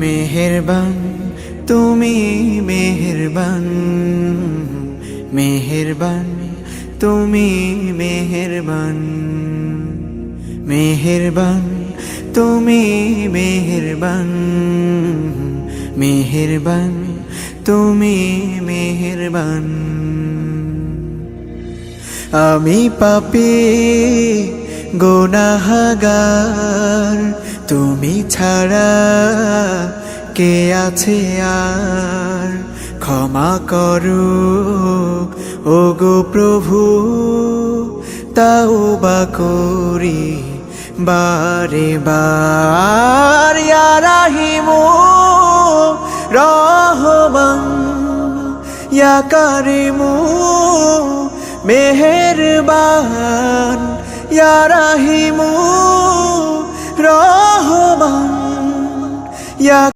মেহেরবান তুমি মেহেরবান, মেহেরবান তুমি মেহেরবান, মেহেরবান তুমি মেহেরবান, মেহেরবান তুমি মেহেরবান। আমি পাপী গুনাহগার, তুমি ছাড়া কে আছে আর? ক্ষমা করো ওগো প্রভু, তাওবা করি বারে বার। ইয়া রাহিমু রহমান, ইয়া কারিমু মেহেরবান, ইয়া রাহিমু রহমান, ইয়া